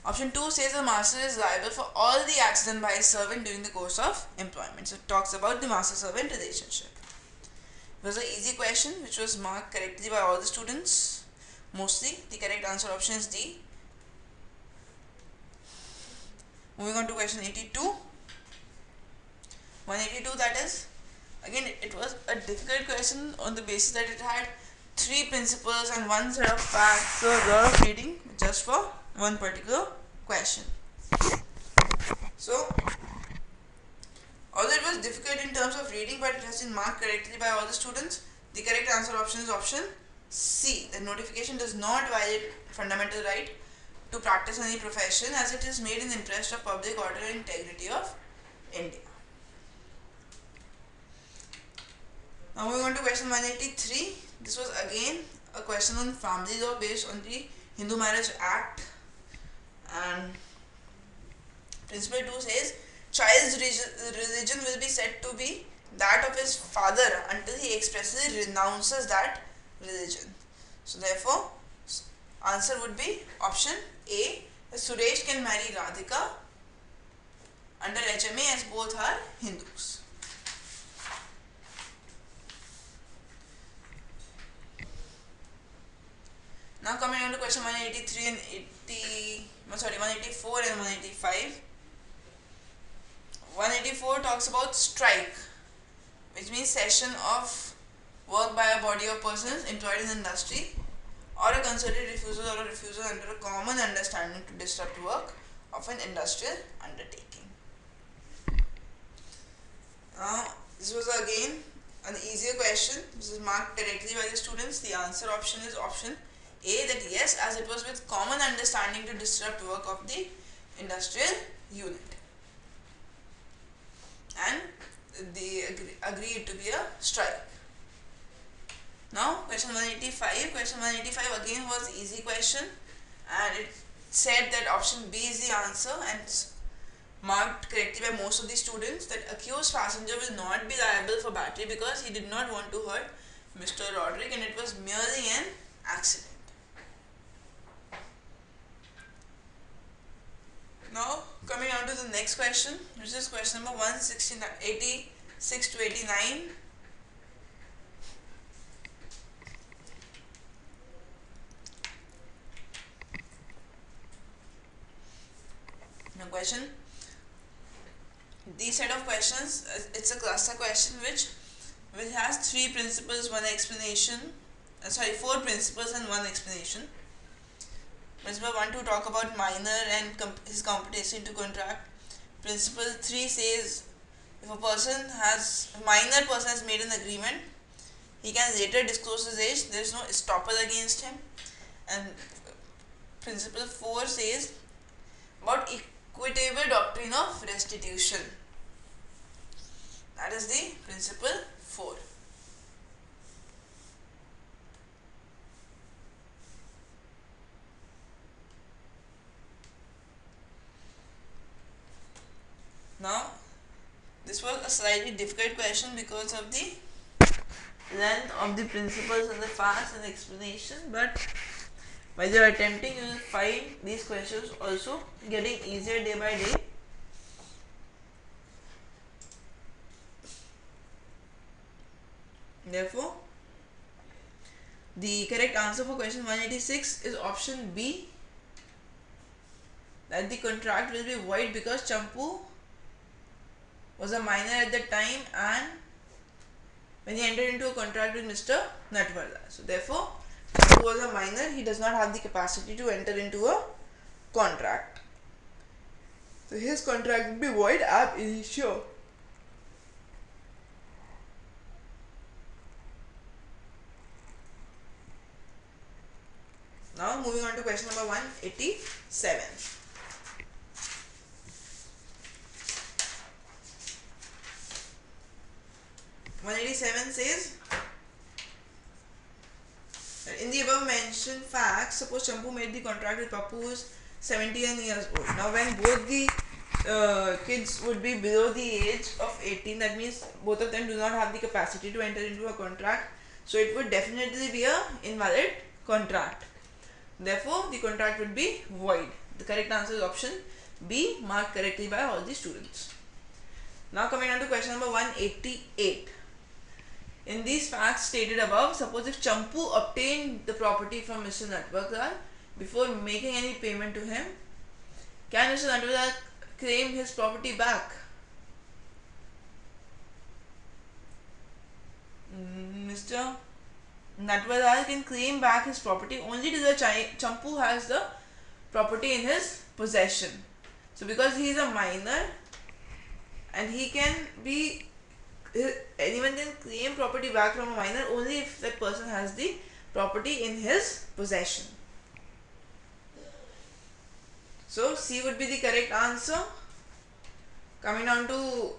Option 2 says the master is liable for all the accident by his servant during the course of employment. So it talks about the master-servant relationship. It was an easy question which was marked correctly by all the students. Mostly the correct answer option is D. Moving on to question 82. 182, that is, again it was a difficult question on the basis that it had 3 principles and 1 set of facts, so a lot of reading just for one particular question. So although it was difficult in terms of reading, but it has been marked correctly by all the students. The correct answer option is option C. The notification does not violate fundamental right to practice any profession as it is made in the interest of public order and integrity of India. Now moving on to question 183. This was again a question on family law based on the Hindu Marriage Act, and principle 2 says child's religion will be said to be that of his father until he expressly renounces that religion. So therefore answer would be option A. Suresh can marry Radhika under HMA as both are Hindus. Now coming on to question 183 and 184 and 185. 184 talks about strike, which means cessation of work by a body of persons employed in the industry, or a concerted refusal or a refusal under a common understanding to disrupt work of an industrial undertaking. Now this was again an easier question. This is marked directly by the students. The answer option is option A, that yes, as it was with common understanding to disrupt work of the industrial unit, and they agreed to be a strike. Now question 185. Question 185 again was easy question, and it said that option B is the answer and marked correctly by most of the students, that accused passenger will not be liable for battery because he did not want to hurt Mr. Roderick and it was merely an accident. Now coming on to the next question, which is question number 86 to 89. Now question: these set of questions, it's a cluster question which has three principles, one explanation, four principles and one explanation. Principle 1 to talk about minor and his competency to contract. Principle 3 says if a minor person has made an agreement, he can later disclose his age, there is no stopper against him. And principle 4 says about equitable doctrine of restitution. That is the principle 4. Now, this was a slightly difficult question because of the length of the principles and the facts and the explanation, but while you are attempting, you will find these questions also getting easier day by day. Therefore, the correct answer for question 186 is option B, that the contract will be void because Champu was a minor at the time and when he entered into a contract with Mr. Natwarlal. So therefore, Champu was a minor, he does not have the capacity to enter into a contract. So his contract will be void ab initio. Now moving on to question number 187. 187 says, in the above mentioned facts, suppose Champu made the contract with Pappu who is 17 years old. Now when both the kids would be below the age of 18, that means both of them do not have the capacity to enter into a contract. So it would definitely be a invalid contract. Therefore, the contract would be void. The correct answer is option B, marked correctly by all the students. Now coming on to question number 188. In these facts stated above, suppose if Champu obtained the property from Mr. Natwarlal before making any payment to him, can Mr. Natwarlal claim his property back? Mr. Natwarlal can claim back his property only till the Champu has the property in his possession. So because he is a minor and anyone can claim property back from a minor only if that person has the property in his possession. So C would be the correct answer. Coming on to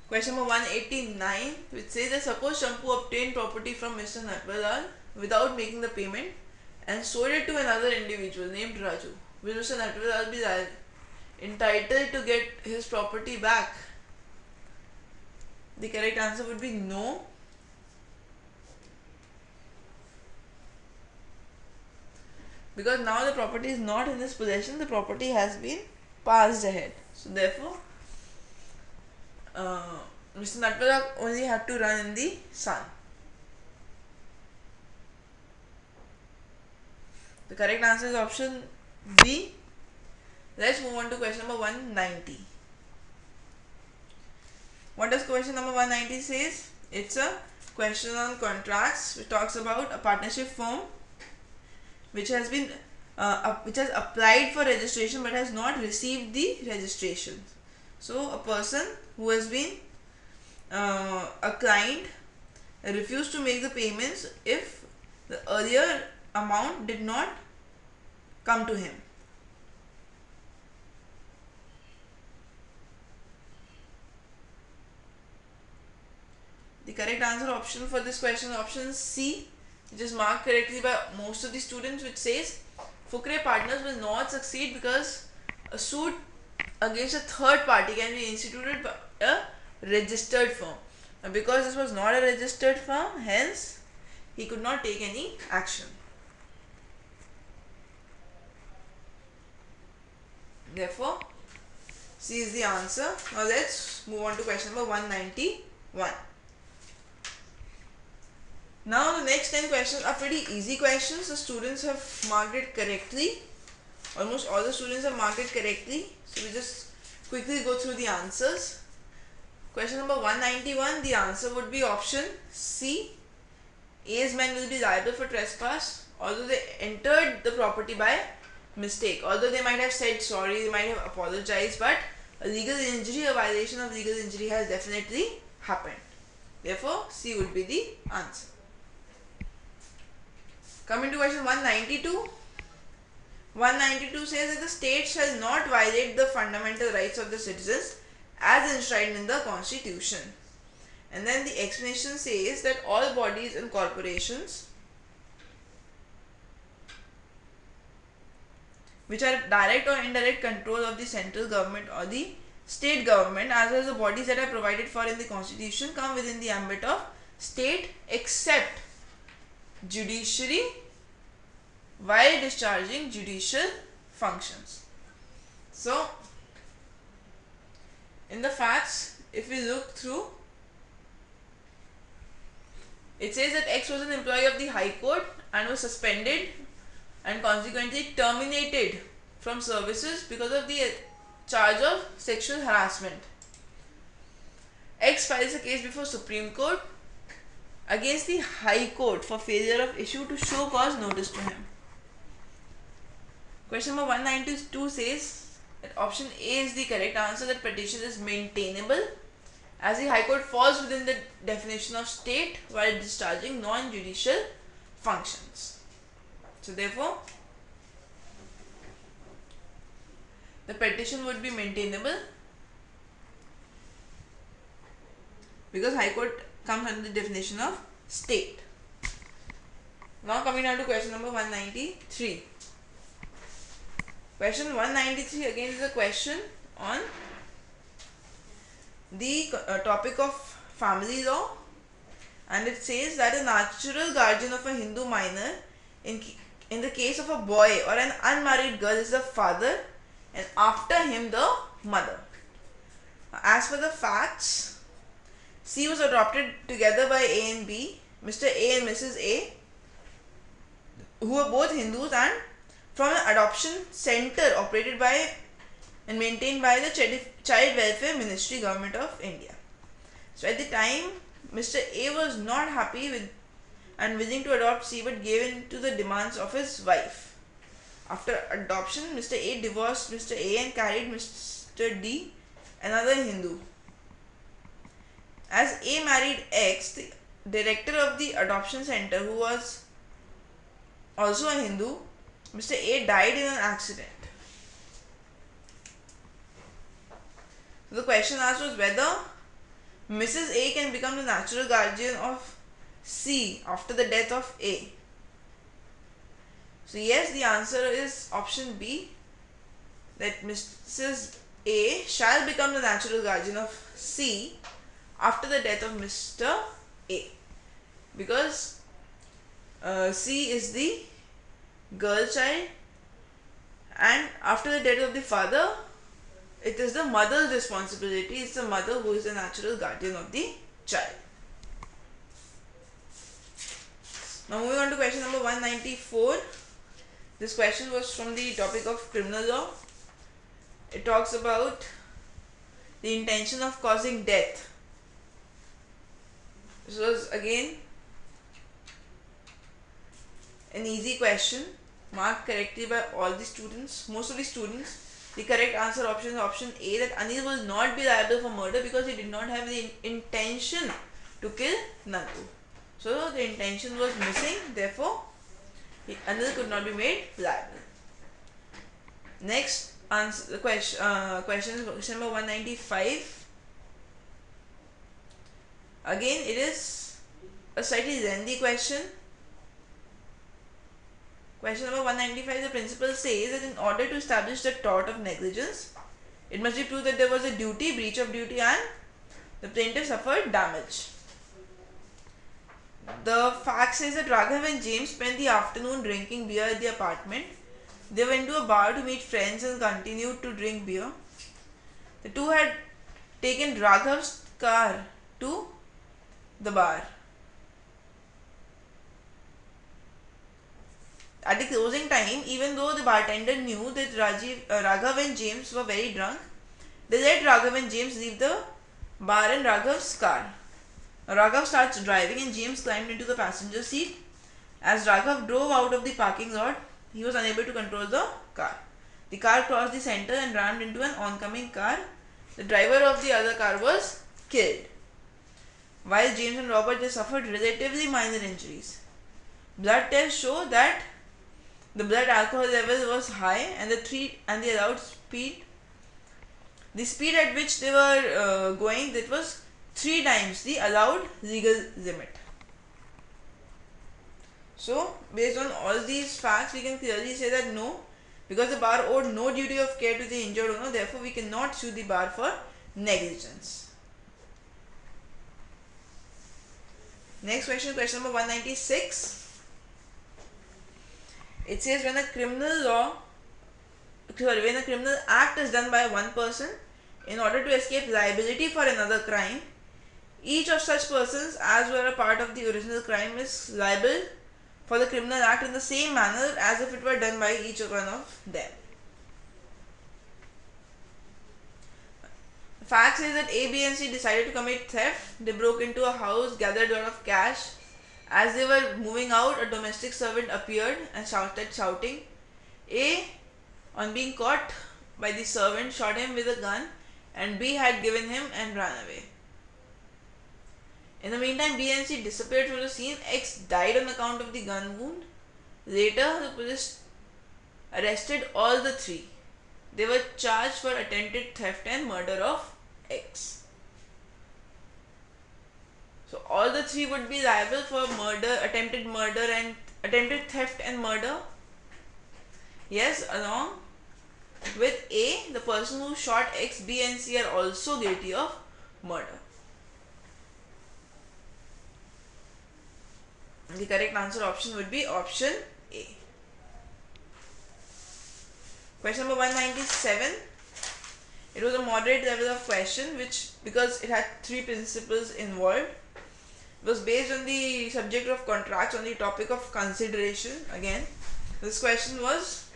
question number 189, which says that suppose Champu obtained property from Mr. Natwarlal without making the payment and sold it to another individual named Raju. Will Mr. Natwarlal be entitled to get his property back? The correct answer would be no. Because now the property is not in his possession, the property has been passed ahead. So therefore, Mr. Natwarlal only had to run in the sun. The correct answer is option B. Let's move on to question number 190. What does question number 190 says? It's a question on contracts which talks about a partnership firm which has applied for registration but has not received the registration. So a person who has been a client refused to make the payments if the earlier amount did not come to him. The correct answer option for this question is option C, which is marked correctly by most of the students, which says Fukre partners will not succeed because a suit against a third party can be instituted by a registered firm. And because this was not a registered firm, hence he could not take any action. Therefore, C is the answer. Now let's move on to question number 191. Now the next 10 questions are pretty easy questions. The students have marked it correctly. Almost all the students have marked it correctly. So we just quickly go through the answers. Question number 191, the answer would be option C. A's men will be liable for trespass although they entered the property by mistake. Although they might have said sorry, they might have apologized, but a legal injury, a violation of legal injury has definitely happened. Therefore, C would be the answer. Coming to question 192. 192 says that the state shall not violate the fundamental rights of the citizens as enshrined in the Constitution. And then the explanation says that all bodies and corporations which are direct or indirect control of the central government or the state government, as well as the bodies that are provided for in the Constitution, come within the ambit of state except judiciary while discharging judicial functions. So, in the facts, if we look through, it says that X was an employee of the High Court and was suspended and consequently terminated from services because of the charge of sexual harassment. X files a case before Supreme Court against the High Court for failure of issue to show cause notice to him. Question number 192 says that option A is the correct answer, that petition is maintainable as the High Court falls within the definition of state while discharging non-judicial functions. So therefore, the petition would be maintainable because High Court comes under the definition of state. Now coming down to question number 193. Question 193 again is a question on the topic of family law, and it says that a natural guardian of a Hindu minor in the case of a boy or an unmarried girl is the father and after him the mother. As for the facts, C was adopted together by A and B, Mr. A and Mrs. A, who were both Hindus, and from an adoption center operated by and maintained by the Child Welfare Ministry, Government of India. So at the time, Mr. A was not happy with and willing to adopt C, but gave in to the demands of his wife. After adoption, Mr. A divorced Mr. A and carried Mr. D, another Hindu. As A married X, the director of the adoption center, who was also a Hindu, Mr. A died in an accident. So the question asked was whether Mrs. A can become the natural guardian of C after the death of A. So yes, the answer is option B, that Mrs. A shall become the natural guardian of C after the death of Mr. A, because C is the girl child, and after the death of the father, it is the mother's responsibility. It's the mother who is the natural guardian of the child. Now moving on to question number 194. This question was from the topic of criminal law. It talks about the intention of causing death. This was again an easy question, marked correctly by all the students, most of the students. The correct answer option is option A, that Anil will not be liable for murder because he did not have the intention to kill Nandu. So the intention was missing, therefore Anil could not be made liable. Next answer the question number 195. Again, it is a slightly lengthy question. Question number 195, the principle says that in order to establish the tort of negligence, it must be proved that there was a duty, breach of duty, and the plaintiff suffered damage. The fact says that Raghav and James spent the afternoon drinking beer at the apartment. They went to a bar to meet friends and continued to drink beer. The two had taken Raghav's car to the bar. At the closing time, even though the bartender knew that Raghav and James were very drunk, They let Raghav and James leave the bar in Raghav's car. Now, Raghav starts driving and James climbed into the passenger seat. As Raghav drove out of the parking lot, he was unable to control the car. The car crossed the center and rammed into an oncoming car. The driver of the other car was killed, while James and Robert they suffered relatively minor injuries. Blood tests show that the blood alcohol level was high and the allowed speed, the speed at which they were going, that was 3 times the allowed legal limit. So, based on all these facts, we can clearly say that no, because the bar owed no duty of care to the injured owner, therefore we cannot sue the bar for negligence. Next question, question number 196. It says when a criminal act is done by one person in order to escape liability for another crime, each of such persons as were a part of the original crime is liable for the criminal act in the same manner as if it were done by each one of them. The fact is that A, B and C decided to commit theft. They broke into a house, gathered a lot of cash. As they were moving out, a domestic servant appeared and started shouting. A, on being caught by the servant, shot him with a gun, and B had given him and ran away. In the meantime, B and C disappeared from the scene. X died on account of the gun wound. Later, the police arrested all the three. They were charged for attempted theft and murder of X. So, all the three would be liable for attempted theft and murder. Yes, along with A, the person who shot X, B and C are also guilty of murder. The correct answer option would be option A. Question number 197. It was a moderate level of question which, because it had 3 principles involved, was based on the subject of contracts on the topic of consideration. Again, this question was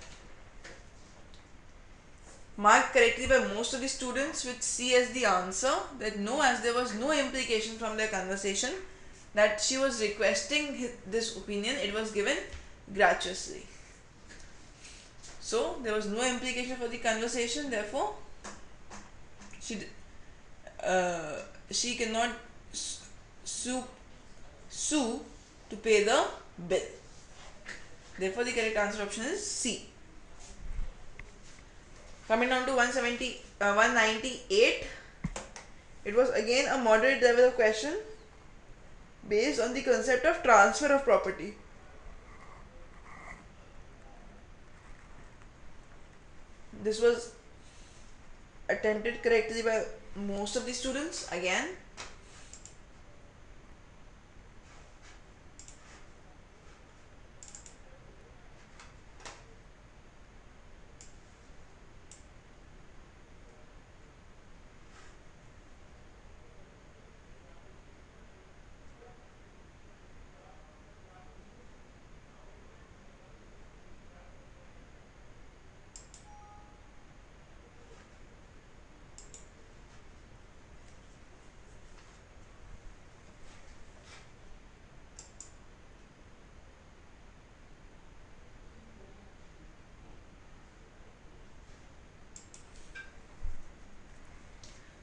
marked correctly by most of the students with C as the answer, that no, as there was no implication from their conversation that she was requesting this opinion, it was given gratuitously. So, there was no implication for the conversation, therefore, she cannot sue to pay the bill. Therefore, the correct answer option is C. Coming down to 198, it was again a moderate level of question based on the concept of transfer of property. This was attempted correctly by most of the students. Again,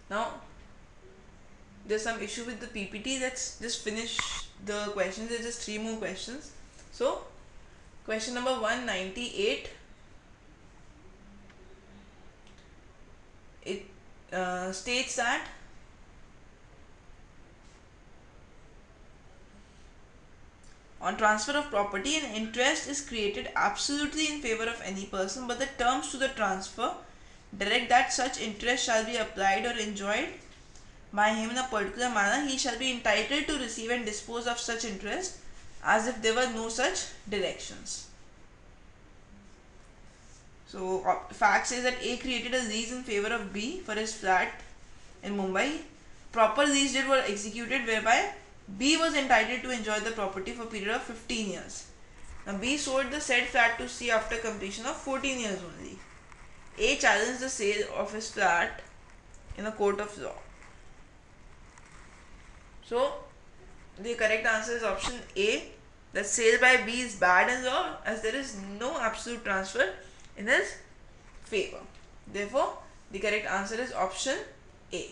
now there's some issue with the PPT. Let's just finish the questions. There's just 3 more questions. So, question number 198, it states that on transfer of property, an interest is created absolutely in favor of any person, but the terms to the transfer direct that such interest shall be applied or enjoyed by him in a particular manner. He shall be entitled to receive and dispose of such interest as if there were no such directions. So, fact says that A created a lease in favor of B for his flat in Mumbai. Proper lease deed were executed whereby B was entitled to enjoy the property for a period of 15 years. Now, B sold the said flat to C after completion of 14 years only. A challenged the sale of his flat in a court of law. So the correct answer is option A, that sale by B is bad in law as there is no absolute transfer in his favor. Therefore, the correct answer is option A.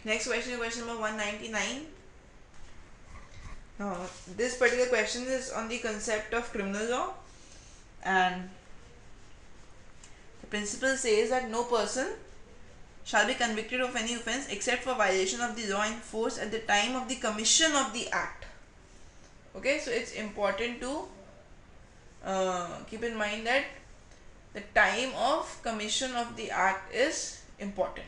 Next question is question number 199. Now, this particular question is on the concept of criminal law, and the principle says that no person shall be convicted of any offence except for violation of the law in force at the time of the commission of the act. Okay, so it's important to keep in mind that the time of commission of the act is important.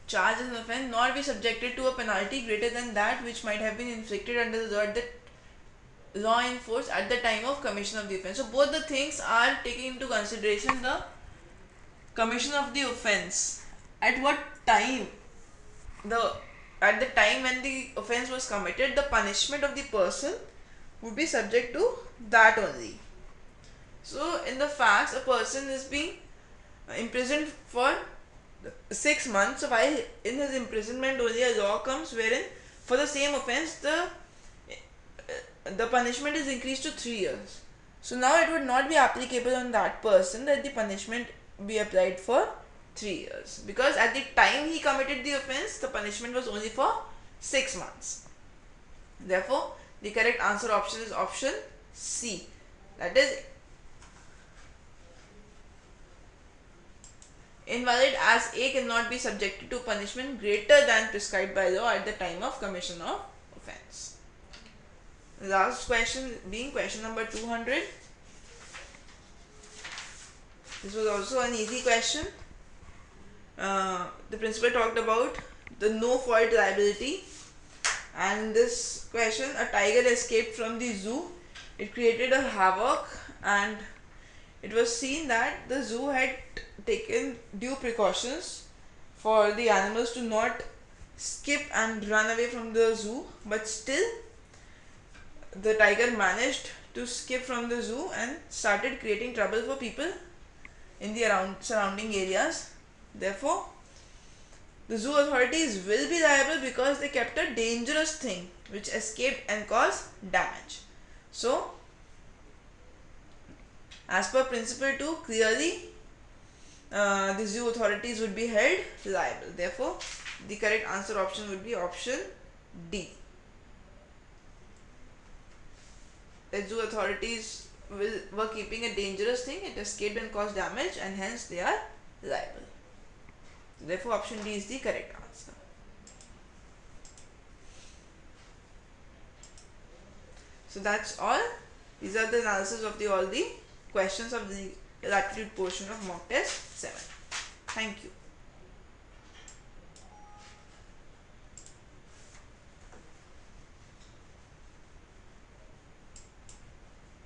Charge as an offence not be subjected to a penalty greater than that which might have been inflicted under the law in force at the time of commission of the offence. So both the things are taking into consideration the commission of the offence. At what time? At the time when the offence was committed, the punishment of the person would be subject to that only. So in the facts, a person is being imprisoned for 6 months. So while in his imprisonment only a law comes wherein for the same offence the punishment is increased to 3 years. So now it would not be applicable on that person that the punishment be applied for 3 years, because at the time he committed the offence the punishment was only for 6 months. Therefore, the correct answer option is option C, that is invalid as A cannot be subjected to punishment greater than prescribed by law at the time of commission of offence. Last question being question number 200. This was also an easy question. The principal talked about the no fault liability, and in this question a tiger escaped from the zoo. It created a havoc, and it was seen that the zoo had taken due precautions for the animals to not skip and run away from the zoo, but still the tiger managed to skip from the zoo and started creating trouble for people in the surrounding areas. Therefore, the zoo authorities will be liable because they kept a dangerous thing which escaped and caused damage. So, as per principle 2, clearly the zoo authorities would be held liable. Therefore, the correct answer option would be option D. The zoo authorities were keeping a dangerous thing, it escaped and caused damage, and hence they are liable. Therefore, option D is the correct answer. So that's all. These are the analysis of all the questions of the aptitude portion of mock test 7. Thank you.